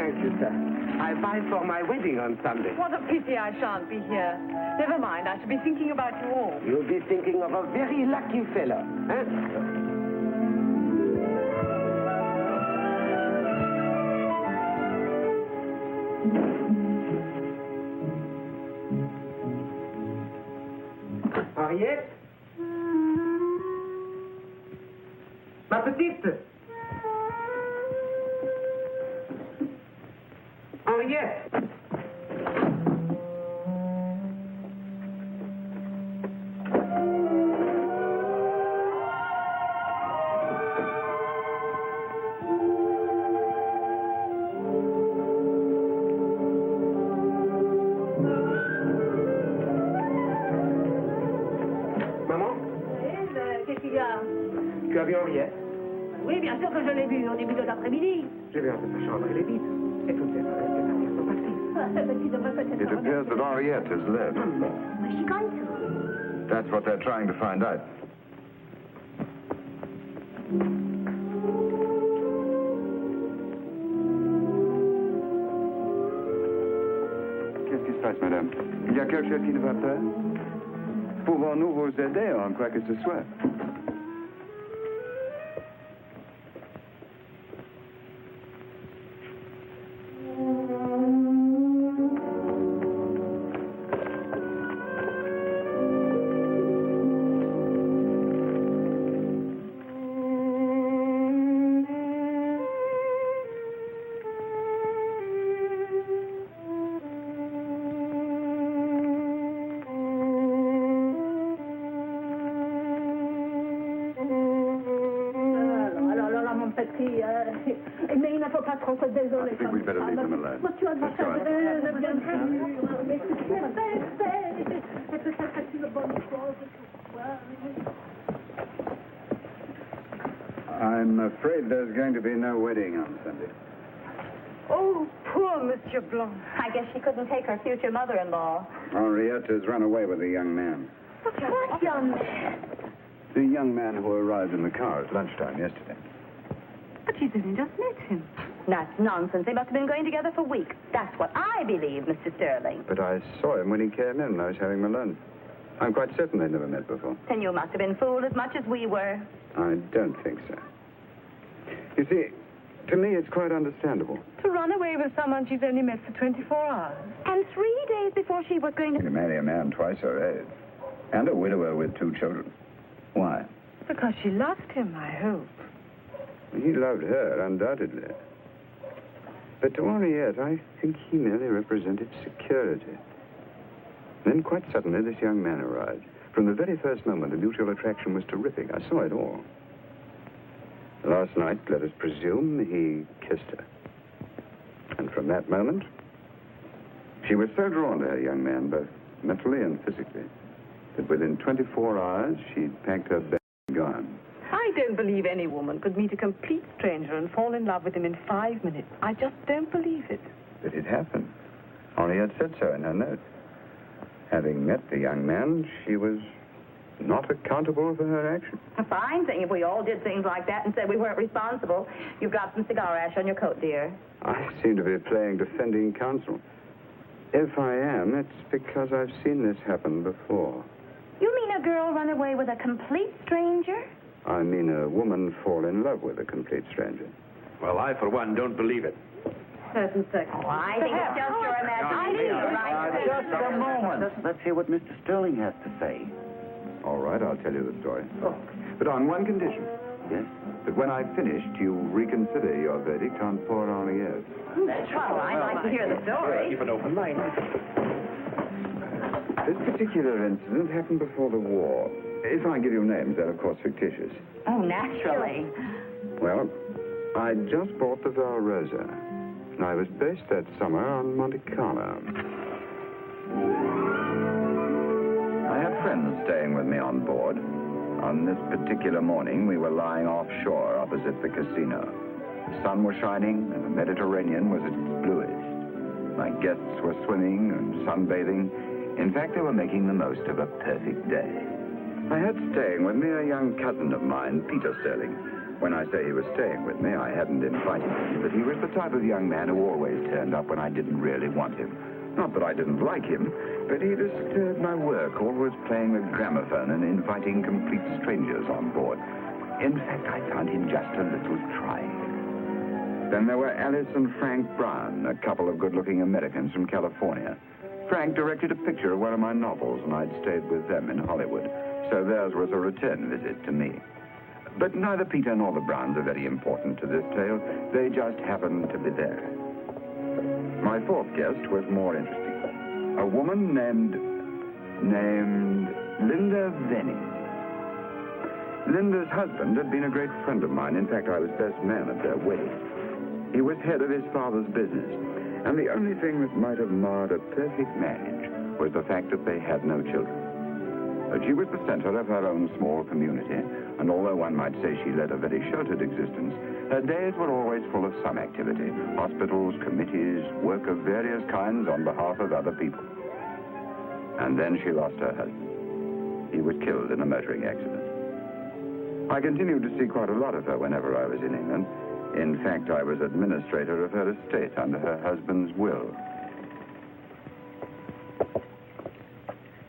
Thank you, sir. I'll buy for my wedding on Sunday. What a pity I shan't be here. Never mind, I shall be thinking about you all. You'll be thinking of a very lucky fellow, eh? Henriette? Ma petite? Henriette? Tu as vu Henriette? Oui, bien sûr que je l'ai vu au début de l'après-midi. Je vais entre sa chambre et les vitres. Et tout est passé. It appears that Henriette has left. Where's she gone to? That's what they're trying to find out. Qu'est-ce qui se passe, madame? Il y a quelque chose qui ne va pas? Pouvons-nous vous aider en quoi que ce soit? Mais il ne faut pas trop se désoler. I think we'd better leave them alone. Mais tu as Let's go. I'm afraid there's going to be no wedding on Sunday. Oh, poor Monsieur Blanc. I guess she couldn't take her future mother-in-law. Henriette has run away with a young man. What young man? The young man who arrived in the car at lunchtime yesterday. But she's only just met him. That's nonsense. They must have been going together for weeks. That's what I believe, Mr. Sterling. But I saw him when he came in and I was having my lunch. I'm quite certain they'd never met before. Then you must have been fooled as much as we were. I don't think so. You see, to me it's quite understandable. To run away with someone she's only met for 24 hours. And 3 days before she was going to... To marry a man twice her age. And a widower with 2 children. Why? Because she loved him, I hope. He loved her, undoubtedly. But to Henriette, I think he merely represented security. Then, quite suddenly, this young man arrived. From the very first moment, the mutual attraction was terrific. I saw it all. Last night, let us presume, he kissed her. And from that moment, she was so drawn to her young man, both mentally and physically, that within 24 hours, she'd packed her bag and gone. I don't believe any woman could meet a complete stranger and fall in love with him in 5 minutes. I just don't believe it. But it happened. Henriette said so in her note. Having met the young man, she was not accountable for her action. A fine thing if we all did things like that and said we weren't responsible. You've got some cigar ash on your coat, dear. I seem to be playing defending counsel. If I am, it's because I've seen this happen before. You mean a girl run away with a complete stranger? I mean a woman fall in love with a complete stranger. Well, I, for one, don't believe it. Certain seconds. Oh, I think it's just your imagination. Just a moment. Let's hear what Mr. Sterling has to say. All right, I'll tell you the story. But on one condition. Yes? That when I've finished, you reconsider your verdict on poor Henriette. Well, I'd like to hear the story. Keep an open mind. This particular incident happened before the war. If I give you names, they're of course fictitious. Oh, naturally. Well, I just bought the Valrosa. And I was based that summer on Monte Carlo. I had friends staying with me on board. On this particular morning, we were lying offshore opposite the casino. The sun was shining, and the Mediterranean was at its bluest. My guests were swimming and sunbathing. In fact, they were making the most of a perfect day. I had staying with me a young cousin of mine, Peter Sterling. When I say he was staying with me, I hadn't invited him, but he was the type of young man who always turned up when I didn't really want him. Not that I didn't like him, but he disturbed my work, always playing the gramophone and inviting complete strangers on board. In fact, I found him just a little trying. Then there were Alice and Frank Brown, a couple of good-looking Americans from California. Frank directed a picture of one of my novels, and I'd stayed with them in Hollywood, so theirs was a return visit to me. But neither Peter nor the Browns are very important to this tale. They just happened to be there. My fourth guest was more interesting. A woman named Linda Venning. Linda's husband had been a great friend of mine. In fact, I was best man at their wedding. He was head of his father's business, and the only thing that might have marred a perfect marriage was the fact that they had no children. But she was the center of her own small community, and although one might say she led a very sheltered existence, her days were always full of some activity: hospitals, committees, work of various kinds on behalf of other people. And then she lost her husband. He was killed in a motoring accident. I continued to see quite a lot of her whenever I was in England. In fact, I was administrator of her estate under her husband's will.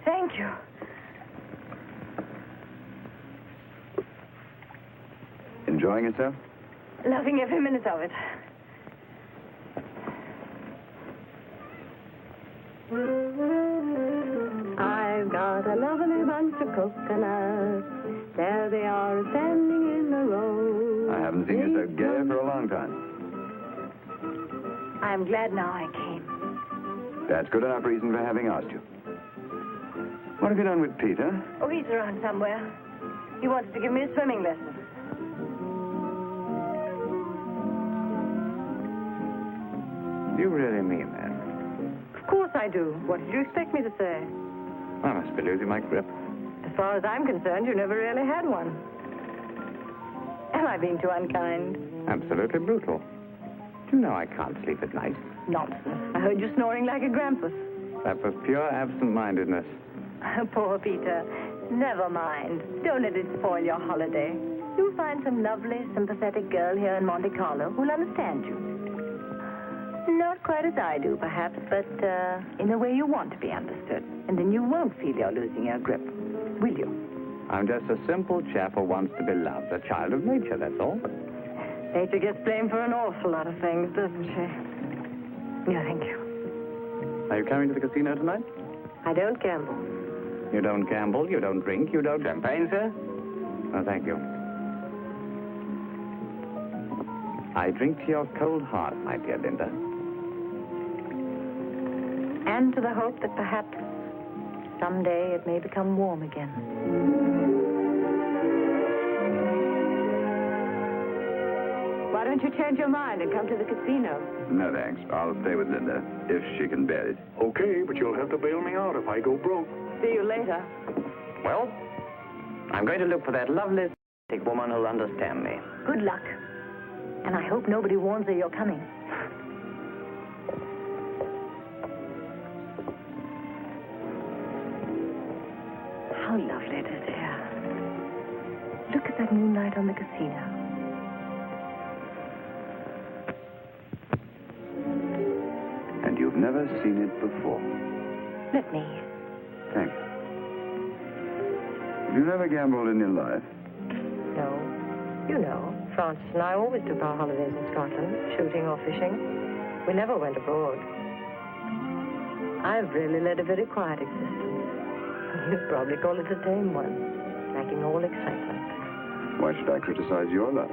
Thank you. Enjoying yourself? Loving every minute of it. I've got a lovely bunch of coconuts. There they are standing in a row. I haven't seen you so gay for a long time. I'm glad now I came. That's good enough reason for having asked you. What have you done with Peter? Oh, he's around somewhere. He wanted to give me a swimming lesson. Do you really mean that? Of course I do. What did you expect me to say? I must be losing my grip. As far as I'm concerned, you never really had one. Am I being too unkind? Absolutely brutal. Do you know I can't sleep at night? Nonsense. I heard you snoring like a grampus. That was pure absent-mindedness. Poor Peter. Never mind. Don't let it spoil your holiday. You'll find some lovely, sympathetic girl here in Monte Carlo who'll understand you. Not quite as I do, perhaps, but in a way you want to be understood. And then you won't feel you're losing your grip, will you? I'm just a simple chap who wants to be loved, a child of nature, that's all. Nature gets blamed for an awful lot of things, doesn't she? No, thank you. Are you coming to the casino tonight? I don't gamble. You don't gamble, you don't drink, you don't... Champagne, sir? Oh, thank you. I drink to your cold heart, my dear Linda. And to the hope that perhaps someday it may become warm again. Why don't you change your mind and come to the casino? No, thanks. I'll stay with Linda, if she can bear it. Okay, but you'll have to bail me out if I go broke. See you later. Well, I'm going to look for that lovely woman who'll understand me. Good luck. And I hope nobody warns her you're coming. How lovely it is here. Look at that moonlight on the casino. And you've never seen it before. Let me. Thanks. Have you never gambled in your life? No. You know, Francis and I always took our holidays in Scotland, shooting or fishing. We never went abroad. I've really led a very quiet existence. You'd probably call it a tame one, lacking all excitement. Why should I criticize your life?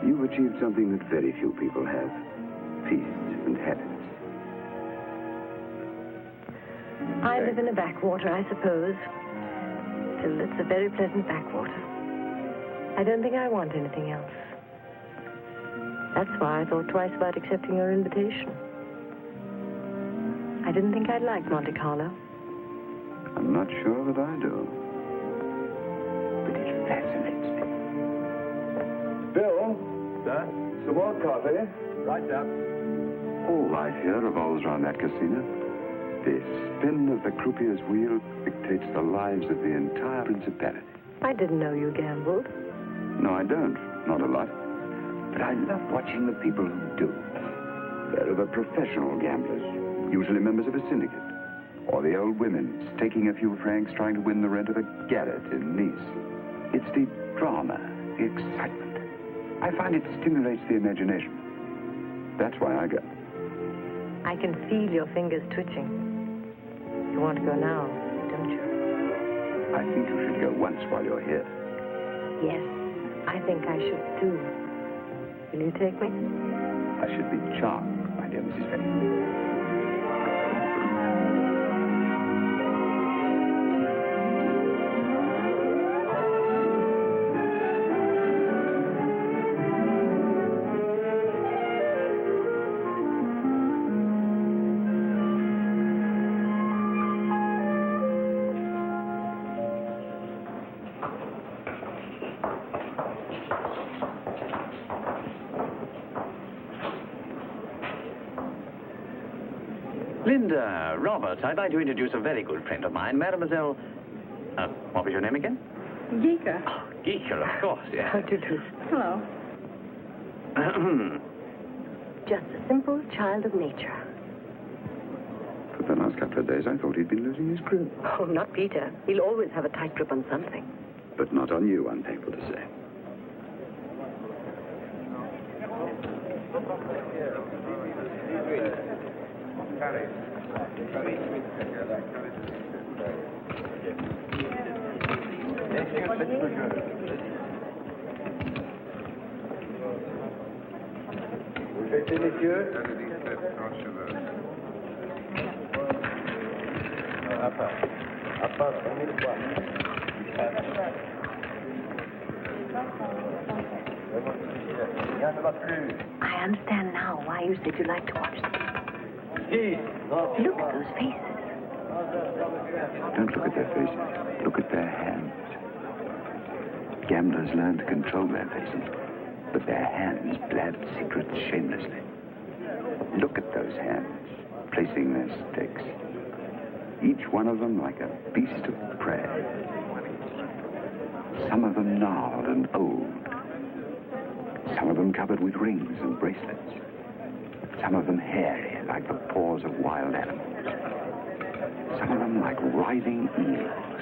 You've achieved something that very few people have. Peace and happiness. I live in a backwater, I suppose. Still, it's a very pleasant backwater. I don't think I want anything else. That's why I thought twice about accepting your invitation. I didn't think I'd like Monte Carlo. I'm not sure that I do. But it fascinates me. Bill? Sir? Some more coffee? Right, sir. All life here revolves around that casino. The spin of the croupier's wheel dictates the lives of the entire principality. I didn't know you gambled. No, I don't. not a lot. But I love watching the people who do. They're the professional gamblers, usually members of a syndicate. Or the old women staking a few francs trying to win the rent of a garret in Nice. It's the drama, the excitement. I find it stimulates the imagination. That's why I go. I can feel your fingers twitching. You want to go now, don't you? I think you should go once while you're here. Yes, I think I should too. Will you take me? I should be charmed, my dear Mrs. Fenning. Linda, Robert, I'd like to introduce a very good friend of mine, Mademoiselle... what was your name again? Geeka. Oh, Geeker, of course, yes. How do you do? Hello. Just a simple child of nature. For the last couple of days, I thought he'd been losing his grip. Oh, not Peter. He'll always have a tight grip on something. But not on you, I'm thankful to say. I understand now why you said you like to watch them. Look at those faces. Don't look at their faces. Look at their hands. Gamblers learn to control their faces, but their hands blab secrets shamelessly. Look at those hands, placing their stakes. Each one of them like a beast of prey. Some of them gnarled and old. Some of them covered with rings and bracelets. Some of them hairy, like the paws of wild animals. Some of them like writhing eels.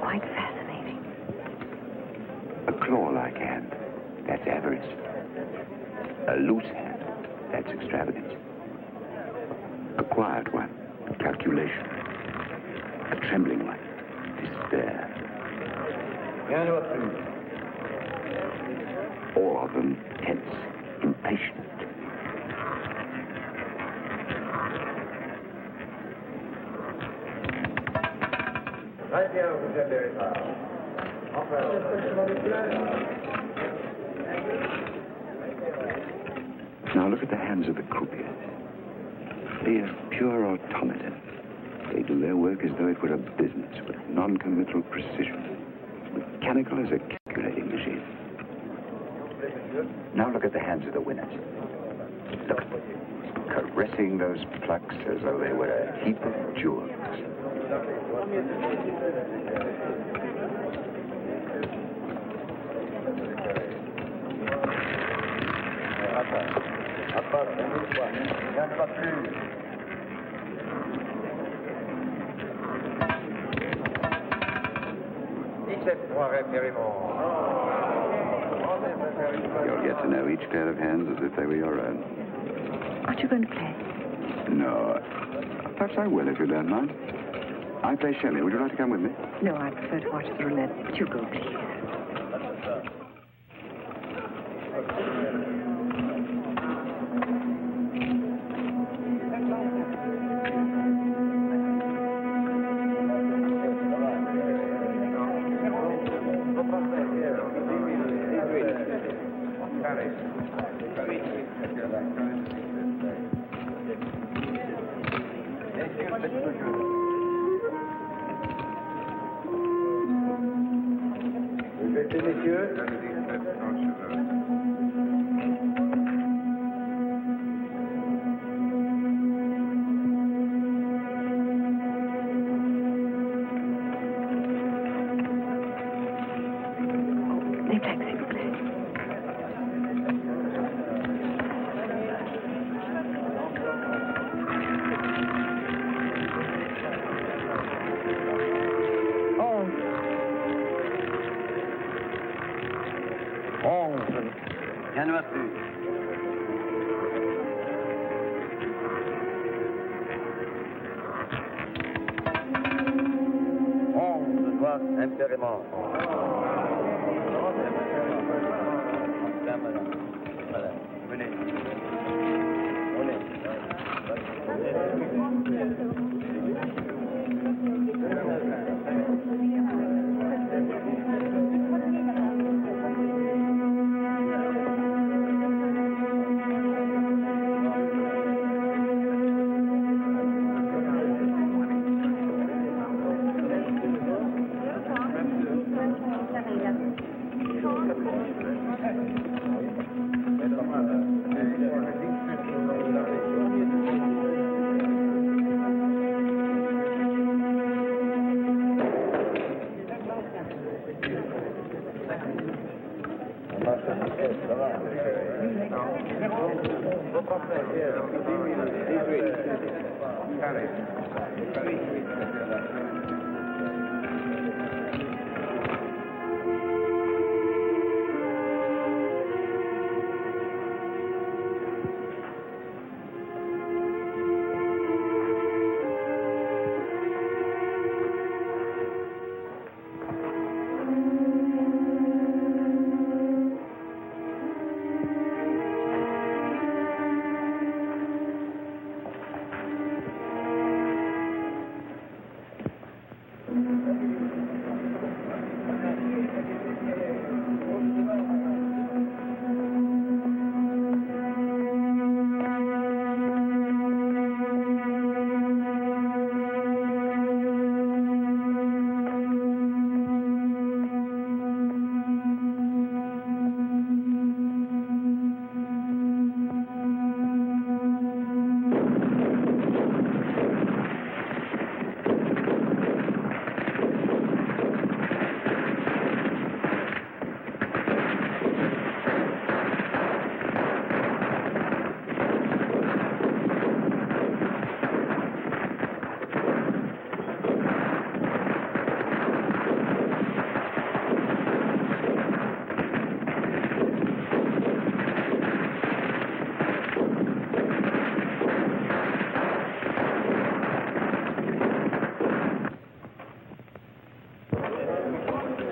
Quite fascinating. A claw-like hand, that's avarice. A loose hand, that's extravagance. A quiet one, calculation. A trembling one, despair. All of them tense, impatient. Now look at the hands of the croupiers. They are pure automata. They do their work as though it were a business with non-committal precision. Mechanical as a calculating machine. Now look at the hands of the winners. Look at them, caressing those plucks as though they were a heap of jewels. You'll get to know each pair of hands as if they were your own. Aren't you going to play? No. Perhaps I will, if you don't mind. I play Shelley. Would you like to come with me? No, I prefer to watch the roulette. You go, please. Les taxis, s'il vous plaît. Rien ne va plus. On se doit impérément. Voilà. Venez.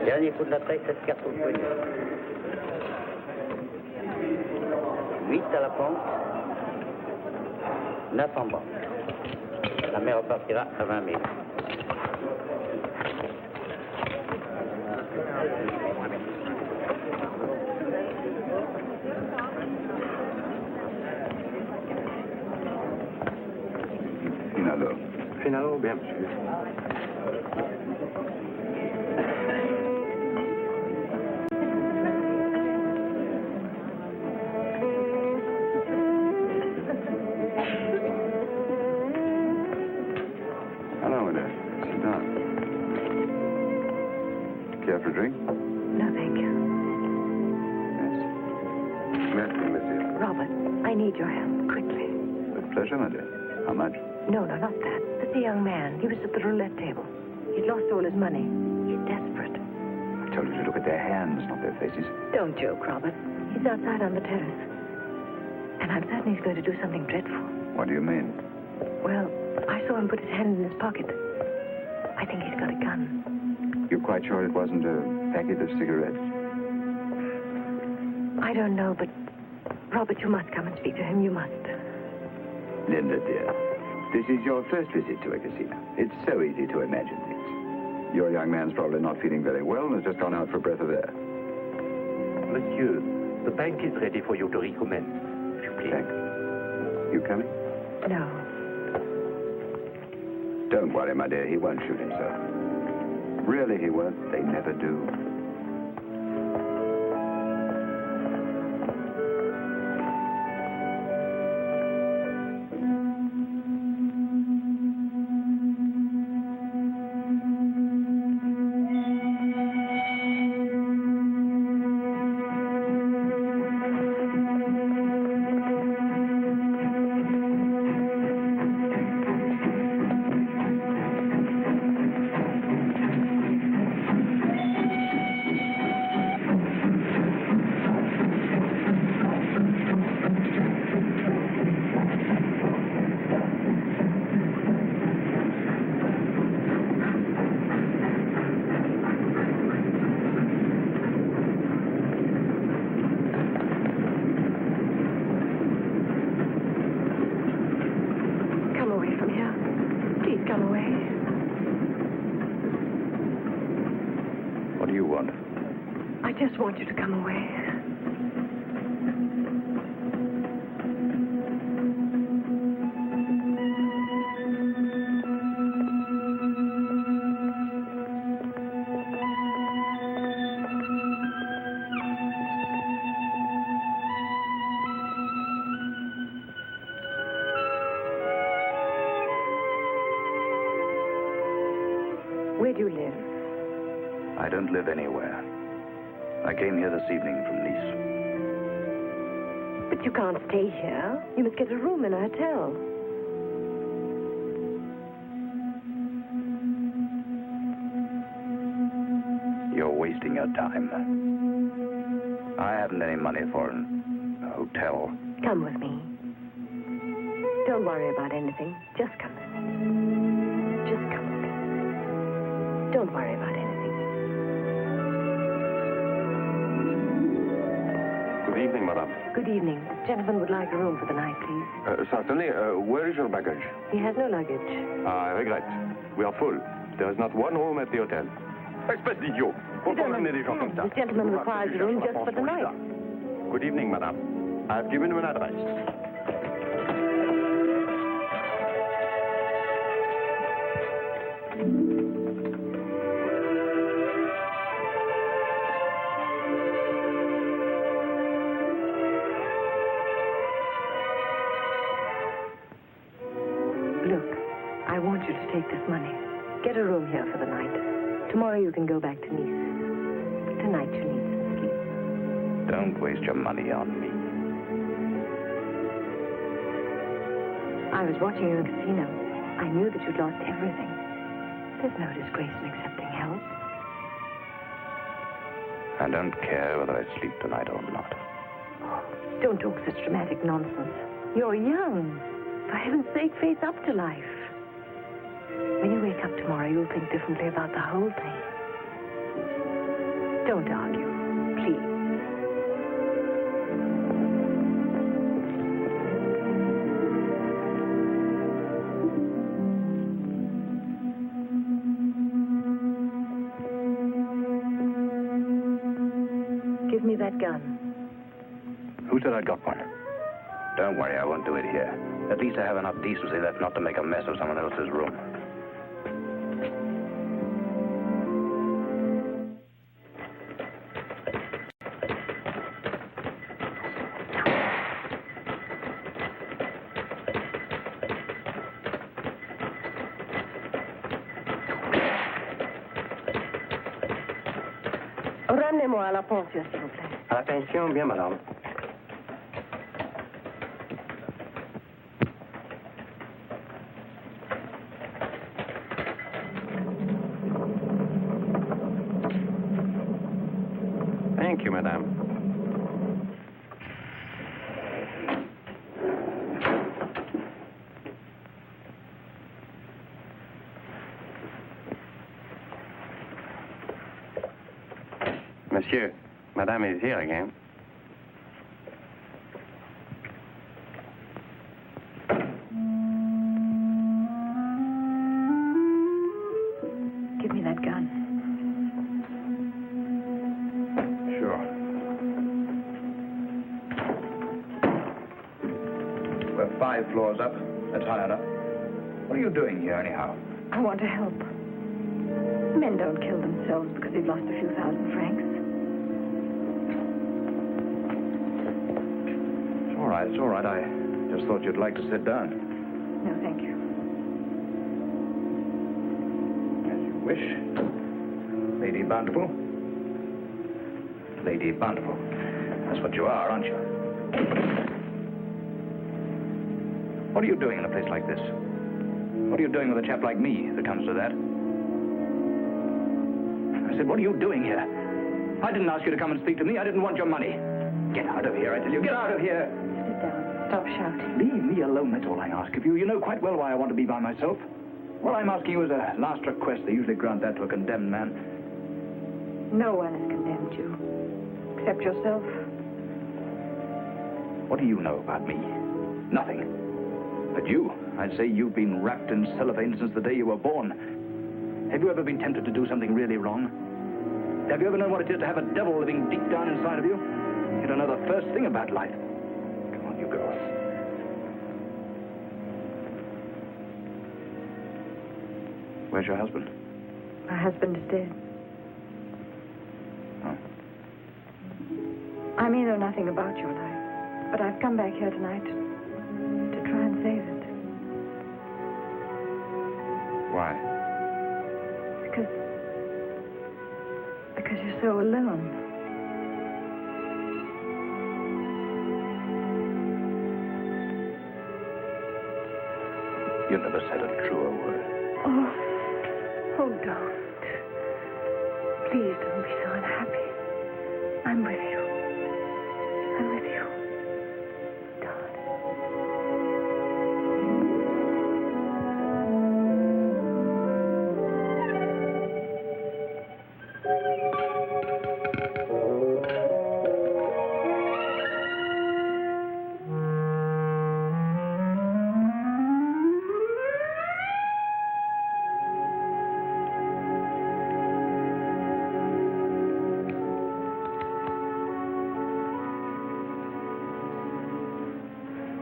Dernier coup de la taille, 7 cartes au poignet. 8 à la pente, 9 en banque. La mère repartira à 20 000. Finalo. Finalo, bien, monsieur. Hello there. Sit down. Care for a drink? No, thank you. Yes. Merci, monsieur. Robert, I need your help, quickly. With pleasure, my dear. How much? No, not that. There's the young man. He was at the roulette table. He's lost all his money. He's desperate. I told you to look at their hands, not their faces. Don't joke, Robert. He's outside on the terrace. And I'm certain he's going to do something dreadful. What do you mean? Well, I saw him put his hand in his pocket. I think he's got a gun. You're quite sure it wasn't a packet of cigarettes? I don't know, but Robert, you must come and speak to him. You must. Linda, dear, this is your first visit to a casino. It's so easy to imagine things. Your young man's probably not feeling very well and has just gone out for a breath of air. Monsieur, the bank is ready for you to recommence. If you please. Thanks. You coming? No. Don't worry, my dear. He won't shoot himself. Really, he won't. They never do. just want you to come away. Where do you live? I don't live anywhere. I came here this evening from Nice. But you can't stay here. You must get a room in a hotel. You're wasting your time. I haven't any money for a hotel. Come with me. Don't worry about anything. Just come with me. Just come with me. Don't worry about anything. Good evening, madame. Good evening. This gentleman would like a room for the night, please. Certainly. Where is your baggage? He has no luggage. I regret. We are full. There is not one room at the hotel. Espèce d'idiot. Pourquoi ramener des gens comme ça? This gentleman requires a room just for the night. Good evening, madame. I have given you an address. Look, I want you to take this money. Get a room here for the night. Tomorrow you can go back to Nice. Tonight you need some sleep. Don't waste your money on me. I was watching you in the casino. I knew that you'd lost everything. There's no disgrace in accepting help. I don't care whether I sleep tonight or not. Don't talk such dramatic nonsense. You're young. For heaven's sake, face up to life. When you wake up tomorrow, you'll think differently about the whole thing. Don't argue, please. Give me that gun. Who said I'd got one? Don't worry, I won't do it here. At least I have enough decency left not to make a mess of someone else's room. Ramenez-moi à la pension, s'il vous plaît. À la pension, bien, madame. Thank you, madame. Monsieur, madame is here again. Give me that gun. Sure. We're 5 floors up. That's high enough. What are you doing here, anyhow? I want to help. Men don't kill themselves because they've lost a few thousand francs. It's all right. I just thought you'd like to sit down. No, thank you. As you wish. Lady Bountiful. Lady Bountiful. That's what you are, aren't you? What are you doing in a place like this? What are you doing with a chap like me, if it comes to that? I said, what are you doing here? I didn't ask you to come and speak to me. I didn't want your money. Get out of here, I tell you. Get out of here. Sit down. Stop shouting. Leave me alone, that's all I ask of you. You know quite well why I want to be by myself. What I'm asking you is a last request. They usually grant that to a condemned man. No one has condemned you. Except yourself. What do you know about me? Nothing. But you, I'd say you've been wrapped in cellophane since the day you were born. Have you ever been tempted to do something really wrong? Have you ever known what it is to have a devil living deep down inside of you? You don't know the first thing about life. Come on, you go. Where's your husband? My husband is dead. Oh. I may know nothing about your life, but I've come back here tonight to try and save it. Why? Because you're so alone. You never said a truer word. Oh, don't. Please don't be so unhappy. I'm with you. I'm with you. Darling.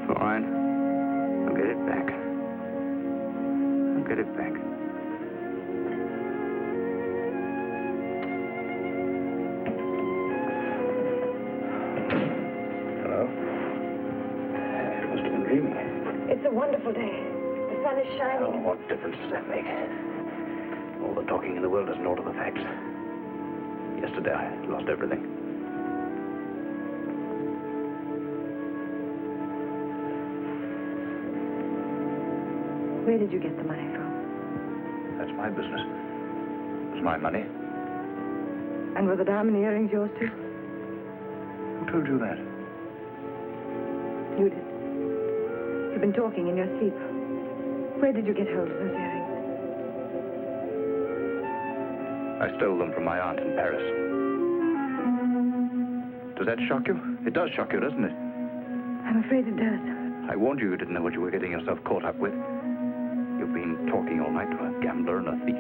Fine. I'll get it back. I'll get it back. Hello? You must have been dreaming. It's a wonderful day. The sun is Oh, shining. what difference does that make? All the talking in the world doesn't alter the facts. Yesterday, I lost everything. Where did you get the money from? That's my business. It was my money. And were the diamond earrings yours too? Who told you that? You did. You've been talking in your sleep. Where did you get hold of those earrings? I stole them from my aunt in Paris. Does that shock you? It does shock you, doesn't it? I'm afraid it does. I warned you didn't know what you were getting yourself caught up with. You've been talking all night to a gambler and a thief.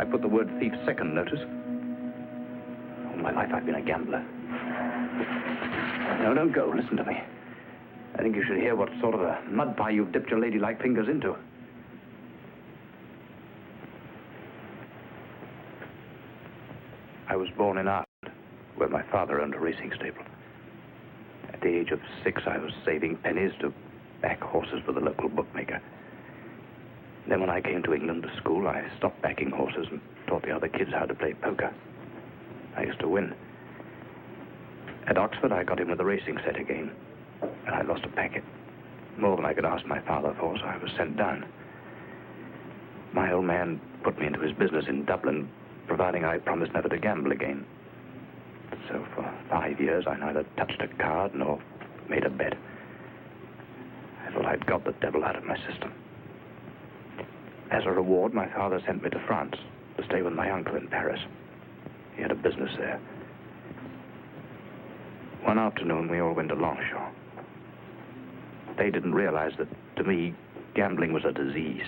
I put the word thief second, notice. All my life I've been a gambler. No, don't go. Listen to me. I think you should hear what sort of a mud pie you've dipped your ladylike fingers into. I was born in Ireland, where my father owned a racing stable. At the age of 6, I was saving pennies to back horses for the local bookmaker. Then when I came to England to school, I stopped backing horses and taught the other kids how to play poker. I used to win. At Oxford, I got in with the racing set again, and I lost a packet. More than I could ask my father for, so I was sent down. My old man put me into his business in Dublin, providing I promised never to gamble again. So for 5 years, I neither touched a card nor made a bet. I thought I'd got the devil out of my system. As a reward, my father sent me to France to stay with my uncle in Paris. He had a business there. One afternoon, we all went to Longchamp. They didn't realize that, to me, gambling was a disease.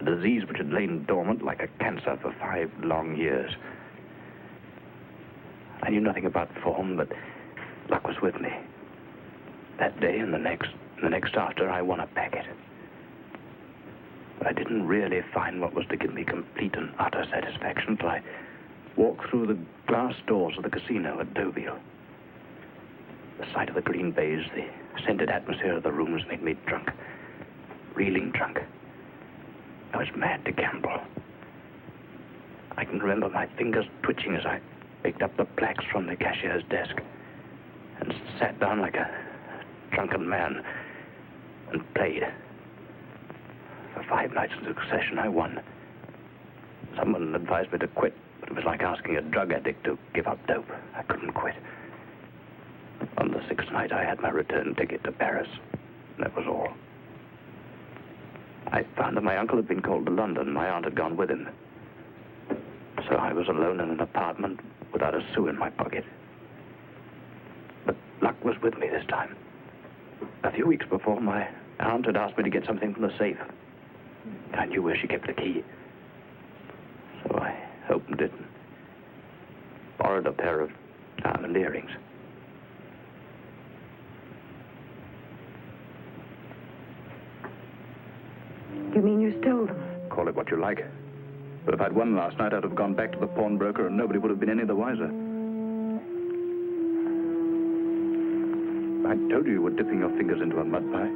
A disease which had lain dormant like a cancer for 5 long years. I knew nothing about form, but luck was with me. That day and the next after, I won a packet. But I didn't really find what was to give me complete and utter satisfaction till I walked through the glass doors of the casino at Deauville. The sight of the green baize, the scented atmosphere of the rooms made me drunk. Reeling drunk. I was mad to gamble. I can remember my fingers twitching as I picked up the plaques from the cashier's desk and sat down like a drunken man and played. For 5 nights in succession, I won. Someone advised me to quit, but it was like asking a drug addict to give up dope. I couldn't quit. On the 6th night, I had my return ticket to Paris. That was all. I found that my uncle had been called to London. My aunt had gone with him. So I was alone in an apartment without a sou in my pocket. But luck was with me this time. A few weeks before, my aunt had asked me to get something from the safe. I knew where she kept the key. So opened it, and borrowed a pair of diamond earrings. You mean you stole them? Call it what you like. But if I'd won last night, I'd have gone back to the pawnbroker and nobody would have been any the wiser. I told you were dipping your fingers into a mud pie.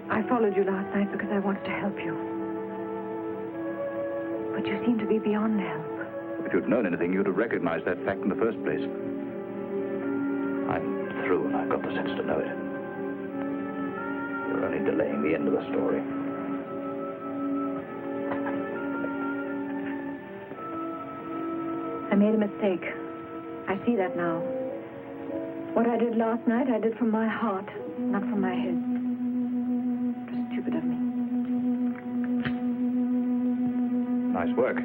I followed you last night because I wanted to help you. But you seem to be beyond help. If you'd known anything, you'd have recognized that fact in the first place. I'm through and I've got the sense to know it. You're only delaying the end of the story. I made a mistake. I see that now. What I did last night, I did from my heart, not from my head. It was stupid of me. Nice work.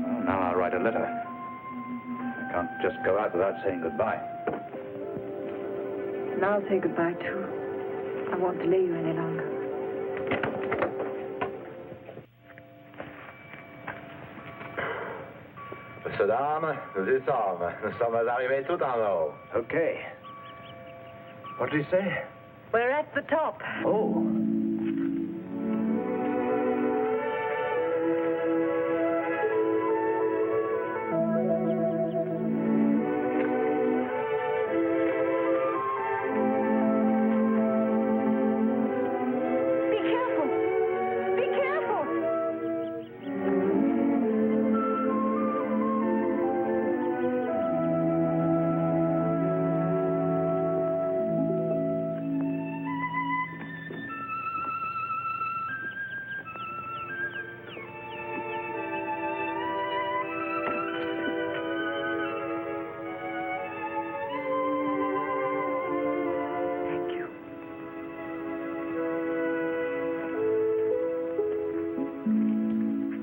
Well, now I'll write a letter. I can't just go out without saying goodbye. And I'll say goodbye, too. I won't delay you any longer. Messieurs, dames, nous y sommes. Nous sommes arrivés tout en haut. Okay. What did he say? We're at the top. Oh.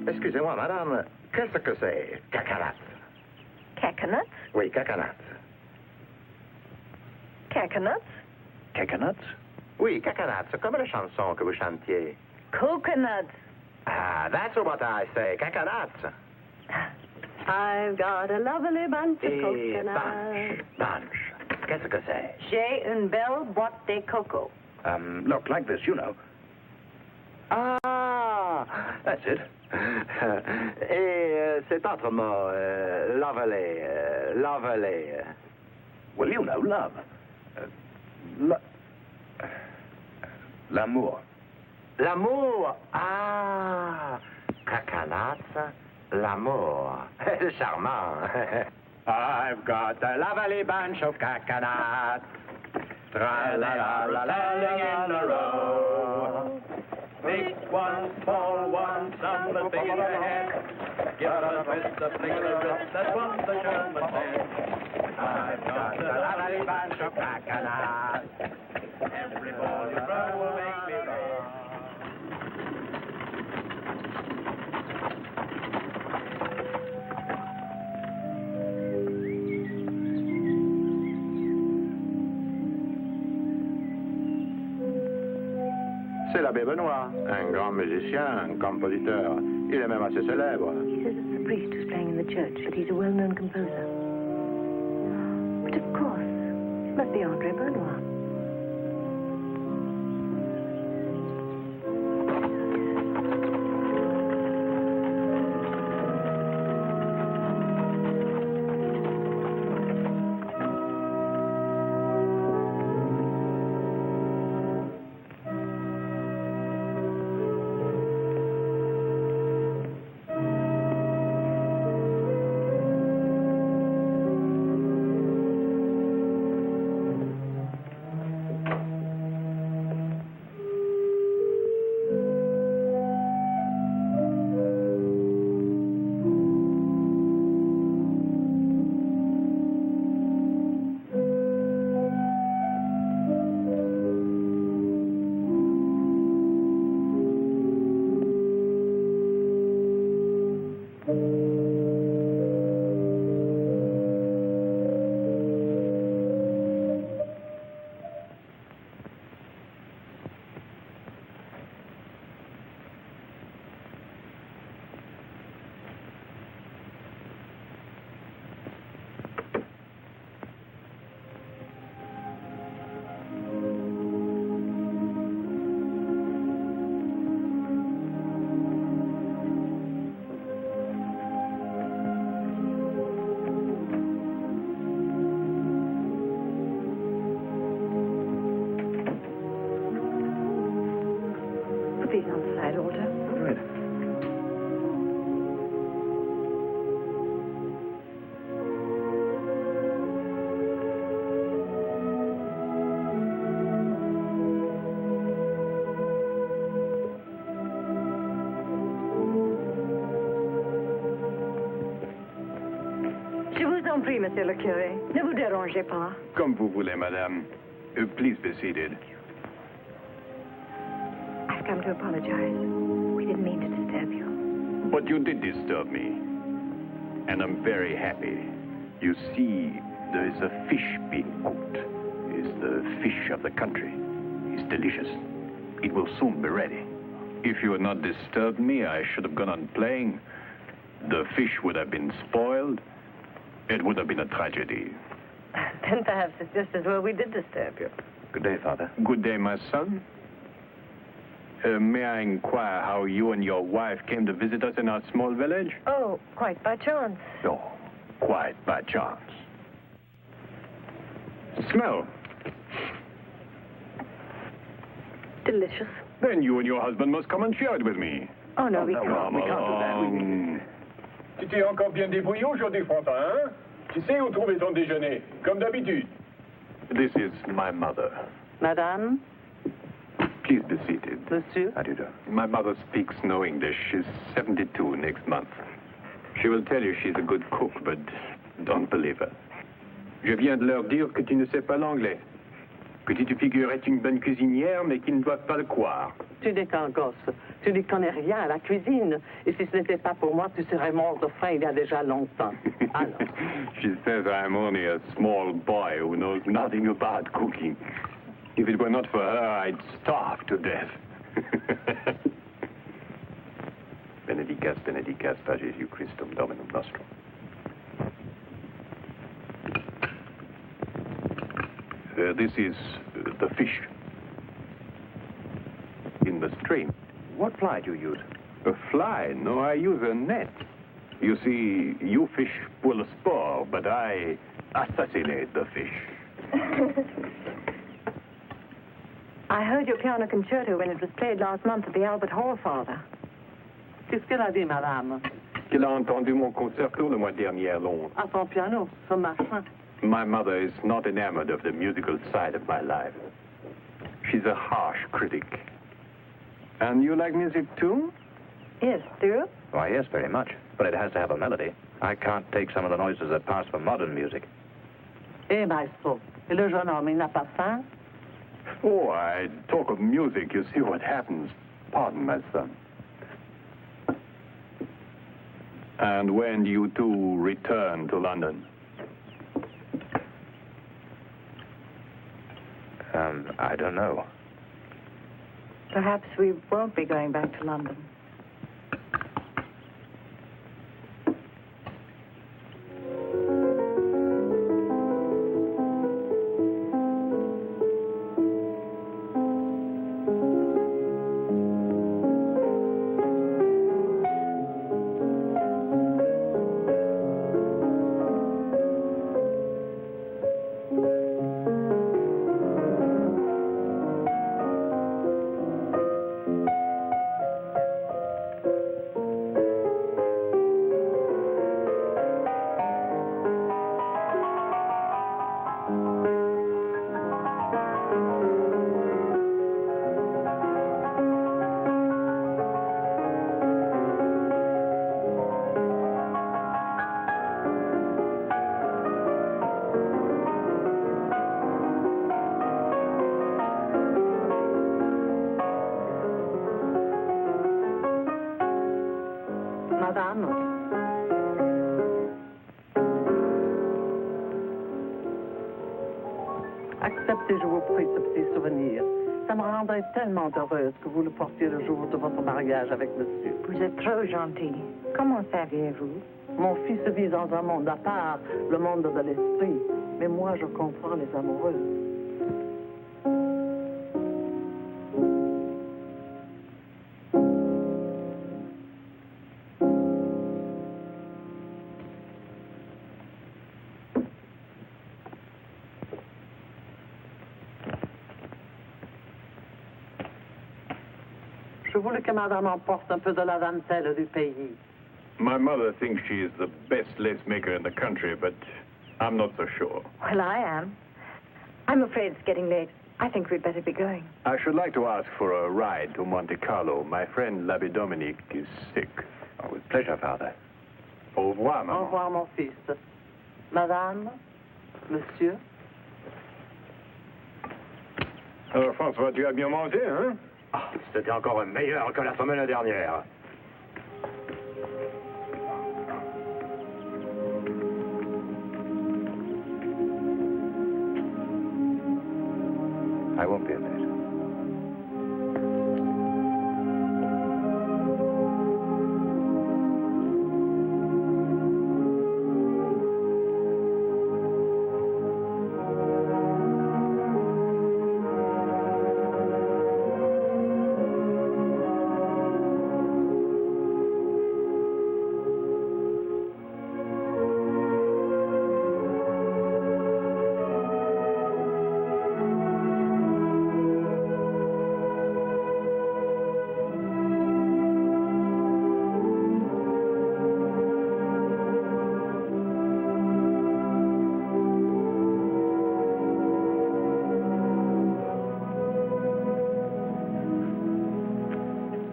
Excusez-moi, madame, qu'est-ce que c'est, cacanat? Cacanuts? Oui, cacanat. Cacanuts? Cacanuts? Oui, cacanat, c'est comme la chanson que vous chantiez. Coconuts. Ah, that's what I say, cacanat. I've got a lovely bunch of coconuts. Bunch. Qu'est-ce que c'est? J'ai une belle boîte de coco. Look, like this, you know. Ah, That's it. Et cet autre mot, lovely, lovely. Well, you know, love. L'amour. L'amour. Ah, cacanat, l'amour. Charmant. I've got a lovely bunch of cacanats. Tra-la-la-la-la in a row. Big one, small one, some the big in the head. Give a twist, a flick of the wrist, that's what the German said. I've got a lovely bunch of cacanats. Every ball you throw will make me red. C'est l'abbé Benoît, un grand musicien, un compositeur. Il est même assez célèbre. He says it's the priest who's playing in the church, but he's a well-known composer. But of course, it must be Andre Benoit. prie, monsieur le curé. Ne vous dérangez pas. Comme vous voulez, madame. Please be seated. I've come to apologize. We didn't mean to disturb you. But you did disturb me. And I'm very happy. You see, there is a fish being cooked. It's the fish of the country. It's delicious. It will soon be ready. If you had not disturbed me, I should have gone on playing. The fish would have been spoiled. It would have been a tragedy. Then perhaps it's just as well we did disturb you. Good day, Father. Good day, my son. May I inquire how you and your wife came to visit us in our small village? Oh, quite by chance. No, quite by chance. Smell. Delicious. Then you and your husband must come and share it with me. Oh, no, we Come can't. We can't do that. along. Tu t'es encore bien débrouillé aujourd'hui, Frontin, hein? Tu sais où trouver ton déjeuner, comme d'habitude. This is my mother. Madame, Please be seated. monsieur. How do you do? My mother speaks no English. She's 72 next month. She will tell you she's a good cook, but don't believe her. Je viens de leur dire que tu ne sais pas l'anglais. Que tu te figures être une bonne cuisinière, mais qu'ils ne doivent pas le croire. Tu n'es qu'un gosse. Tu n'y connais rien à la cuisine. Et si ce n'était pas pour moi, tu serais mort de faim il y a déjà longtemps. Alors, She says I'm only a small boy who knows nothing about cooking. If it were not for her, I'd starve to death. Benedicas, benedicas, per Jesu Christum, Dominum nostrum. This is the fish in the stream. What fly do you use? A fly? No, I use a net. You see, you fish pull a spore, but I assassinate the fish. I heard your piano concerto when it was played last month at the Albert Hall, Father. qu'est-ce qu'elle a dit, madame? Qu'elle a entendu mon concerto le mois dernier à Londres. À son piano, ce machin. My mother is not enamored of the musical side of my life. She's a harsh critic. And you like music too? Yes, do you? Why, yes, very much. But it has to have a melody. I can't take some of the noises that pass for modern music. Eh, maestro, et le jeune homme, il n'a pas faim? Oh, I talk of music. You see what happens. Pardon, my son. And when do you two return to London? I don't know. Perhaps we won't be going back to London. Madame, acceptez, je vous prie, ce petit souvenir. Ça me rendrait tellement heureuse que vous le portiez le jour de votre mariage avec monsieur. Vous êtes trop gentil. Comment saviez-vous? Mon fils vit dans un monde à part, le monde de l'esprit. Mais moi, je comprends les amoureux. Je voulais que madame emporte un peu de la dentelle du pays. My mother thinks she is the best lace maker in the country, but I'm not so sure. Well, I am. I'm afraid it's getting late. I think we'd better be going. I should like to ask for a ride to Monte Carlo. My friend l'Abbé Dominique is sick. Oh, with pleasure, Father. Au revoir, Au maman. revoir, mon fils. Madame, monsieur. Alors, François, tu as bien mangé, hein? Ah, c'était encore meilleur que la semaine dernière. I won't be late.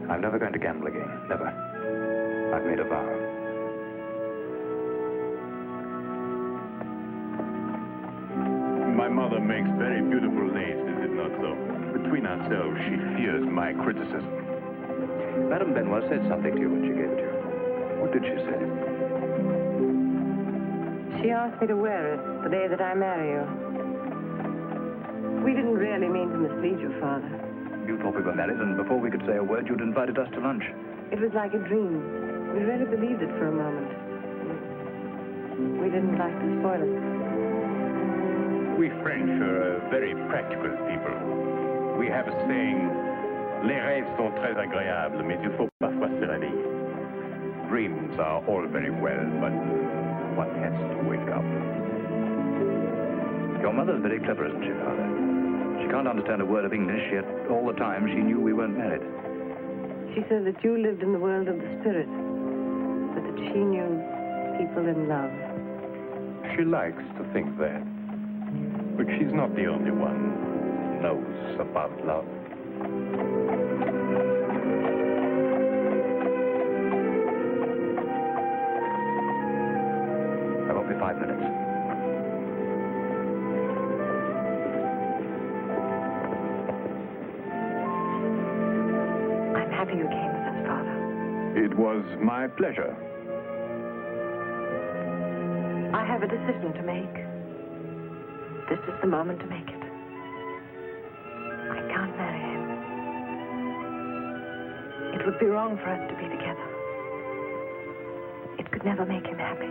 I'm never going to gamble again. Never. I've made a vow. My mother makes very beautiful lace, is it not so? Between ourselves, she fears my criticism. Madame Benoit said something to you when she gave it to you. What did she say? She asked me to wear it the day that I marry you. We didn't really mean to mislead you, Father. You thought we were married, and before we could say a word, you'd invited us to lunch. It was like a dream. We really believed it for a moment. We didn't like to spoil it. We French are very practical people. We have a saying, les rêves sont très agréables, mais il faut parfois se réveiller. Dreams are all very well, but one has to wake up. Your mother's very clever, isn't she, Father? She can't understand a word of English, yet all the time she knew we weren't married. She said that you lived in the world of the spirit, but that she knew people in love. She likes to think that. But she's not the only one who knows about love. I won't be 5 minutes. I'm happy you came with us, Father. It was my pleasure. I have a decision to make. This is the moment to make it. I can't marry him. It would be wrong for us to be together. It could never make him happy.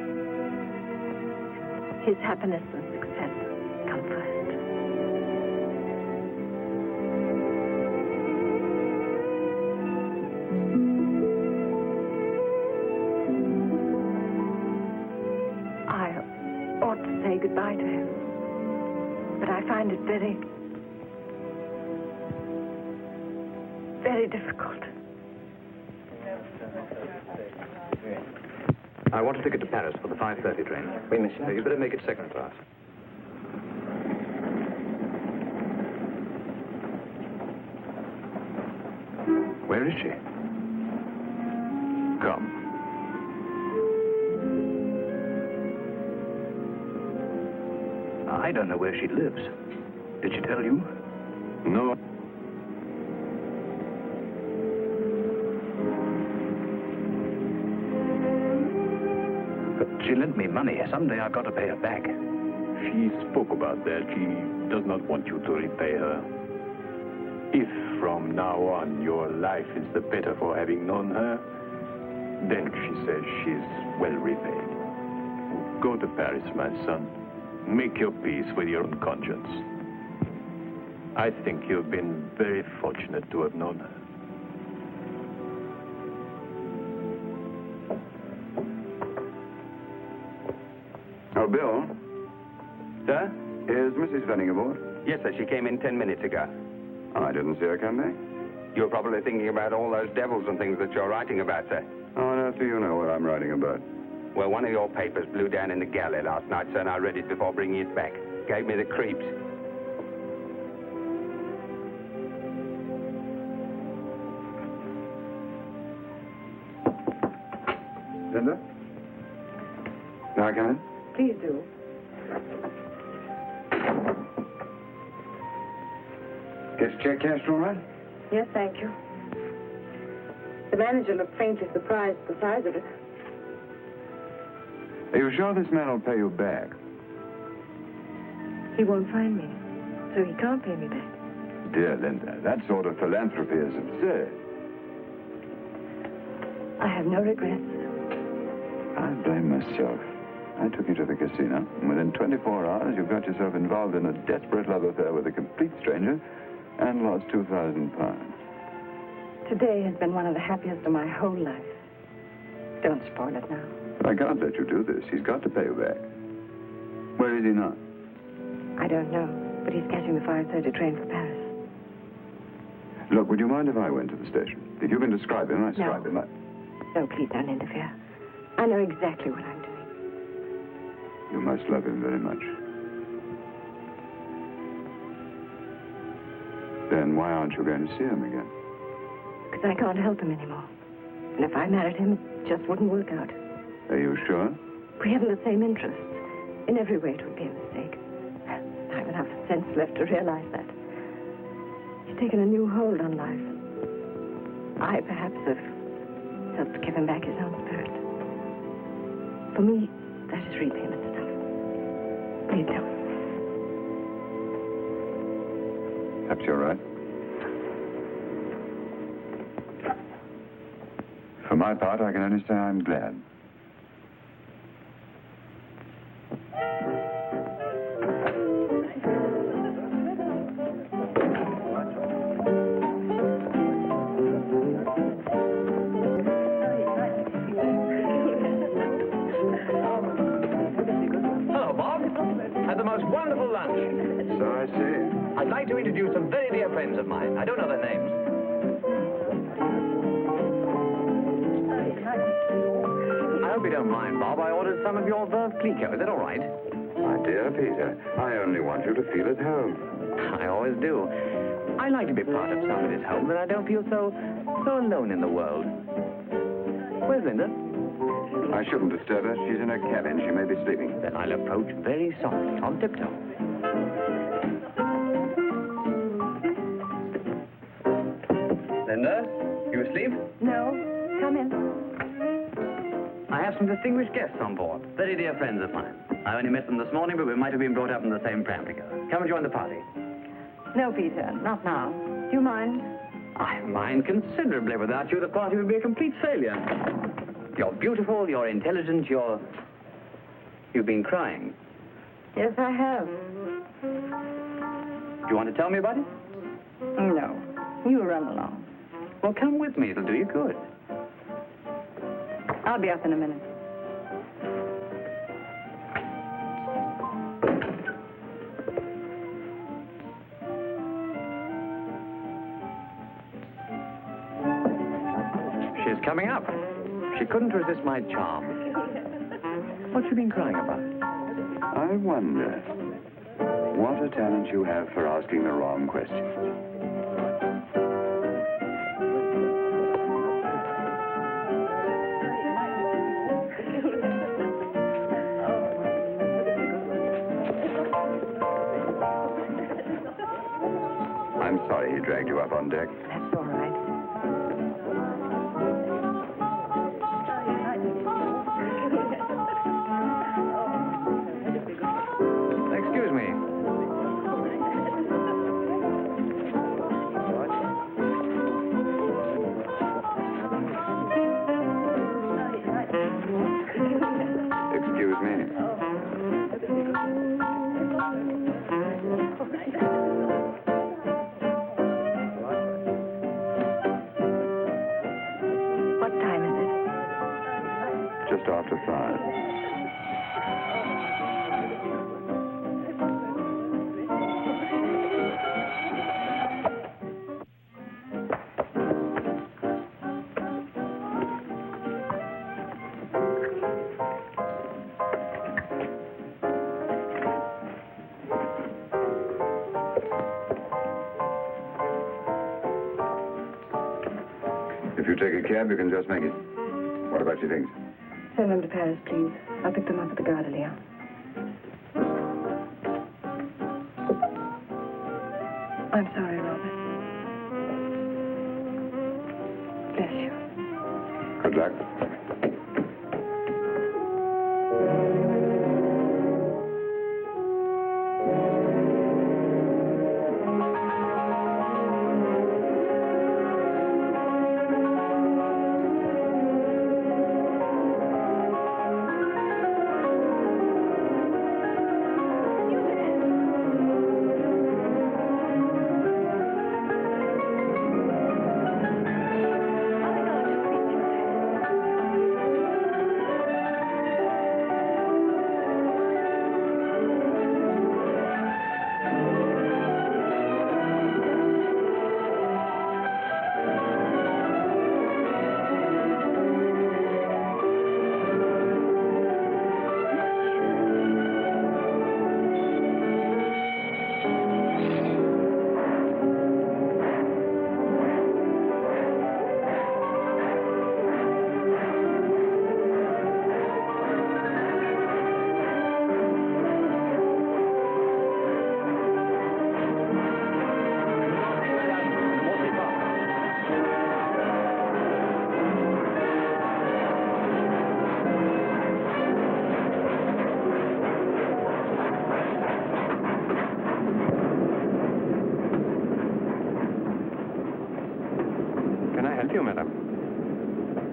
His happiness and success come first. I ought to say goodbye to him. But I find it very, very difficult. I want a ticket to Paris for the 5:30 train. Oui, monsieur. You better make it second class. Where is she? Come. I don't know where she lives. Did she tell you? No. But she lent me money. Someday I've got to pay her back. She spoke about that. She does not want you to repay her. If from now on your life is the better for having known her, then she says she's well repaid. Go to Paris, my son. Make your peace with your own conscience. I think you've been very fortunate to have known her. Oh, Bill? Sir? Is Mrs. Venning aboard? Yes, sir. She came in 10 minutes ago. Oh, I didn't see her come back. You're probably thinking about all those devils and things that you're writing about, sir. How on earth do you know what I'm writing about? Well, one of your papers blew down in the galley last night, sir, and I read it before bringing it back. Gave me the creeps. Linda? Now come in. please do. Get your check cashed all right? Yes, thank you. The manager looked faintly surprised at the size of it. Are you sure this man will pay you back? He won't find me, so he can't pay me back. Dear Linda, that sort of philanthropy is absurd. I have no regrets. I blame myself. I took you to the casino, and within 24 hours, you got yourself involved in a desperate love affair with a complete stranger and lost 2,000 pounds. Today has been one of the happiest of my whole life. Don't spoil it now. I can't let you do this. He's got to pay you back. Where is he now? I don't know, but he's catching the 5:30 train for Paris. Look, would you mind if I went to the station? If you can describe him, I describe him. No, please don't interfere. I know exactly what I'm doing. You must love him very much. Then why aren't you going to see him again? Because I can't help him anymore. And if I married him, it just wouldn't work out. Are you sure? We haven't the same interests. In every way, it would be a mistake. I've enough sense left to realize that. He's taken a new hold on life. I, perhaps, have helped give him back his own spirit. For me, that is repayment stuff. Please don't. Perhaps you're right. For my part, I can only say I'm glad. Hello, Bob. Had the most wonderful lunch. So I see. I'd like to introduce some very dear friends of mine. I don't know their names. I hope you don't mind, Bob. I ordered some of your Veuve Clicquot. Is that all right? My dear Peter, I only want you to feel at home. I always do. I like to be part of somebody's home, but I don't feel so alone in the world. Where's Linda? I shouldn't disturb her. She's in her cabin. She may be sleeping. Then I'll approach very softly, on tiptoe. Linda, you asleep? No, come in. I have some distinguished guests on board. Very dear friends of mine. I only met them this morning, but we might have been brought up in the same pram together. Come and join the party. No, Peter, not now. Do you mind? I mind considerably. Without you, the party would be a complete failure. You're beautiful, you're intelligent, you've been crying. Yes, I have. Do you want to tell me about it? No, you run along. Well, come with me. It'll do you good. I'll be up in a minute. She's coming up. She couldn't resist my charm. What's she been crying about? I wonder what a talent you have for asking the wrong questions. I'm sorry he dragged you up on deck. That's all right. Excuse me. Excuse me. What time is it? Just after 5. If you take a cab, you can just make it. What about your things? Send them to Paris, please. I'll pick them up at the Gare de Lyon. I'm sorry, Robert. Bless you. Good luck.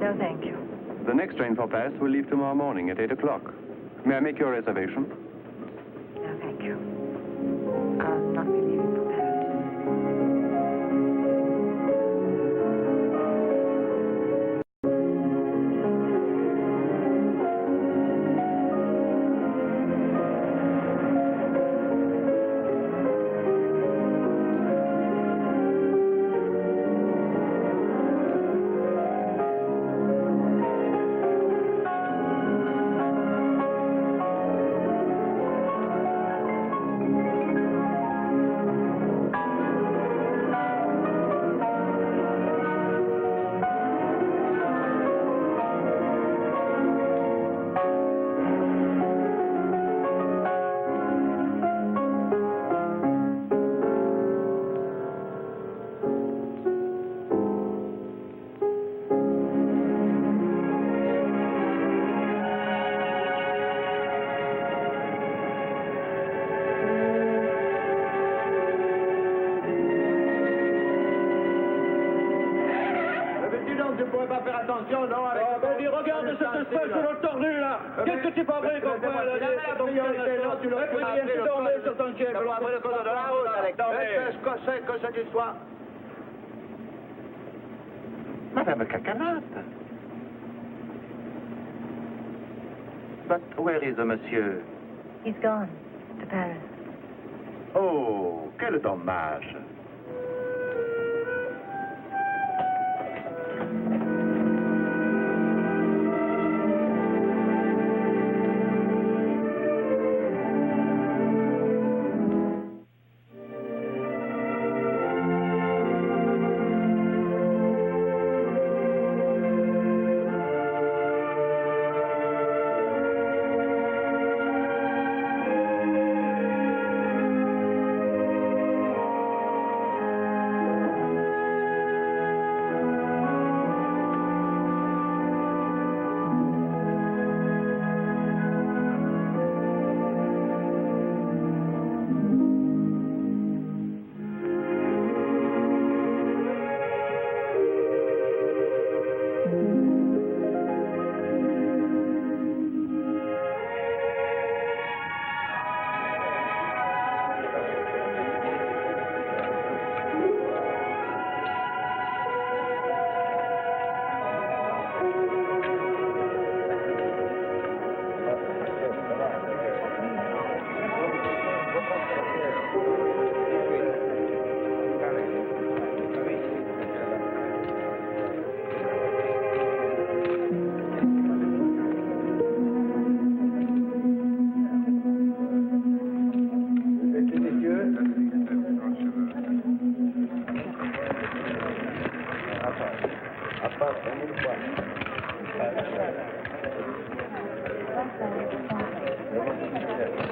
No, thank you. The next train for Paris will leave tomorrow morning at 8 o'clock. May I make your reservation? No, thank you. I'll not be leaving for Paris. Tu pourrais pas faire attention, non? Regarde ce que se passe sur le tordu, là. Qu'est-ce que tu fabriques, quoi? Tu l'aurais pris, tu tombé sur ton chef. Après le code de la route, avec qu'est-ce que cette histoire? Madame Cacanate. But where is the monsieur? He's gone to Paris. Oh, quel dommage.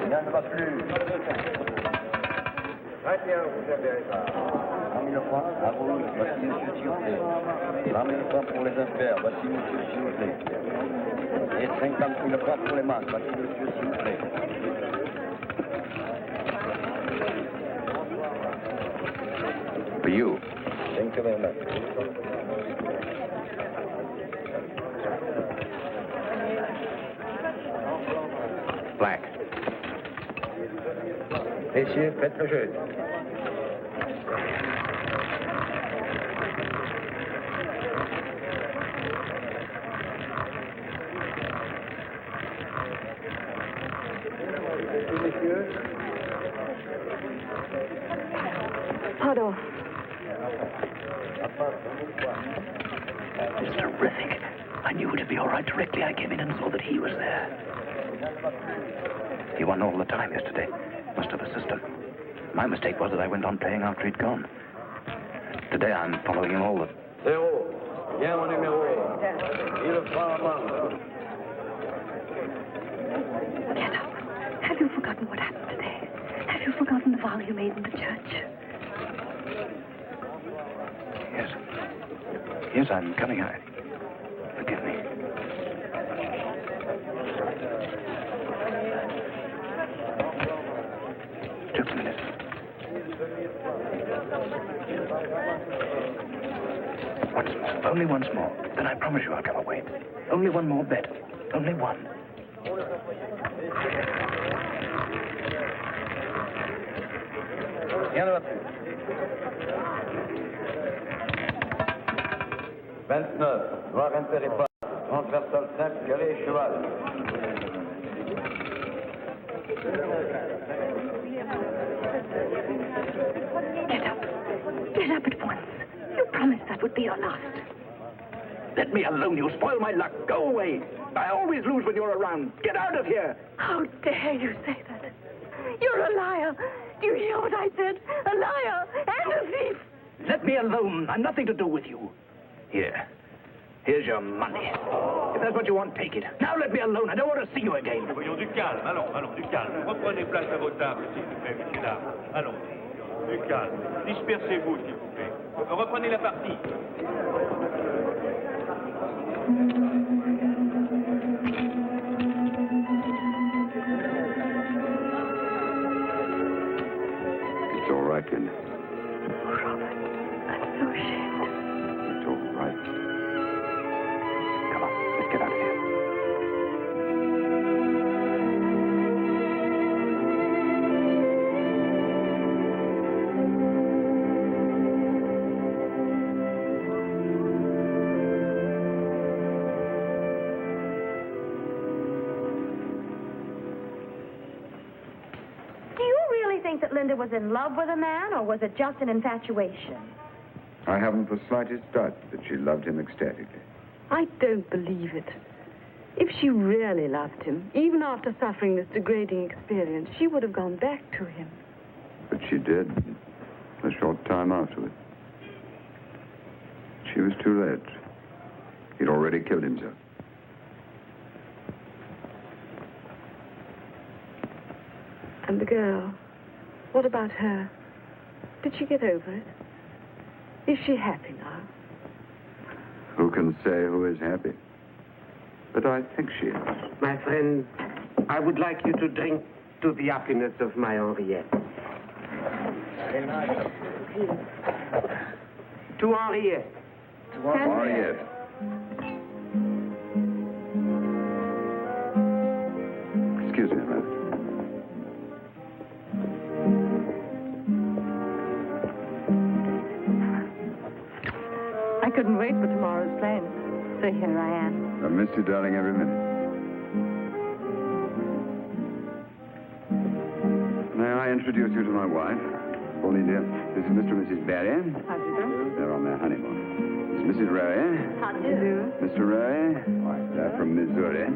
Rien ne va plus. Très bien, vous avez raison. 100 000 francs, à vous, voici monsieur s'il vous plaît. 100 000 francs pour les affaires, voici monsieur s'il vous plaît. Et 50 000 francs pour les masques, voici monsieur s'il vous plaît. For you. Thank you very much. Black. Messieurs, faites le jeu. Pardon. It's terrific. I knew it'd be all right directly I came in and saw that he was there. He won all the time yesterday. Must have a system. My mistake was that I went on playing after he'd gone. Today I'm following him all the... Zéro. Bien mon numéro. Il prend en main. Get up. Have you forgotten what happened today? Have you forgotten the vow you made in the church? Yes. Yes, I'm coming. Forgive me. Just a minute. Once more. Only once more. Then I promise you I'll come away. Only one more bet. Only one. Bien le 29, noir impair et pas. Transversal 5, galet et cheval. Get up. Get up at once. You promised that would be your last. Let me alone. You spoil my luck. Go away. I always lose when you're around. Get out of here. How dare you say that? You're a liar. Do you hear what I said? A liar and a thief. Let me alone. I'm nothing to do with you. Here. Here's your money. If that's what you want, take it. Now let me alone. I don't want to see you again. Voyons du calme, allons, du calme. Reprenez place à vos tables, s'il vous plaît, messieurs, dames. Allons, du calme. Dispersez-vous, s'il vous plaît. Reprenez la partie. It's all right, Linda. Oh, Robert, I'm so ashamed. It's all right. Come on, let's get out of here. Do you really think that Linda was in love with a man, or was it just an infatuation? I haven't the slightest doubt that she loved him ecstatically. I don't believe it. If she really loved him, even after suffering this degrading experience, she would have gone back to him. But she did, a short time afterward. She was too late. He'd already killed himself. And the girl, what about her? Did she get over it? Is she happy now? Who can say who is happy? But I think she is. My friend, I would like you to drink to the happiness of my Henriette. To Henriette. Henriette. Excuse me a minute. I couldn't wait for tomorrow's plane. So here I am. I miss you, darling, every minute. May I introduce you to my wife? Pauline, dear, this is Mr. and Mrs. Barry. How do you do? They're on their honeymoon. This is Mrs. Rowe. How do you do? Mr. Rowe. They're from Missouri.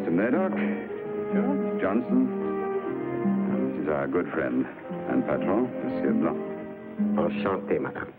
Mr. Murdoch. Johnson. And this is our good friend and patron, Monsieur Blanc. Enchanté, madame.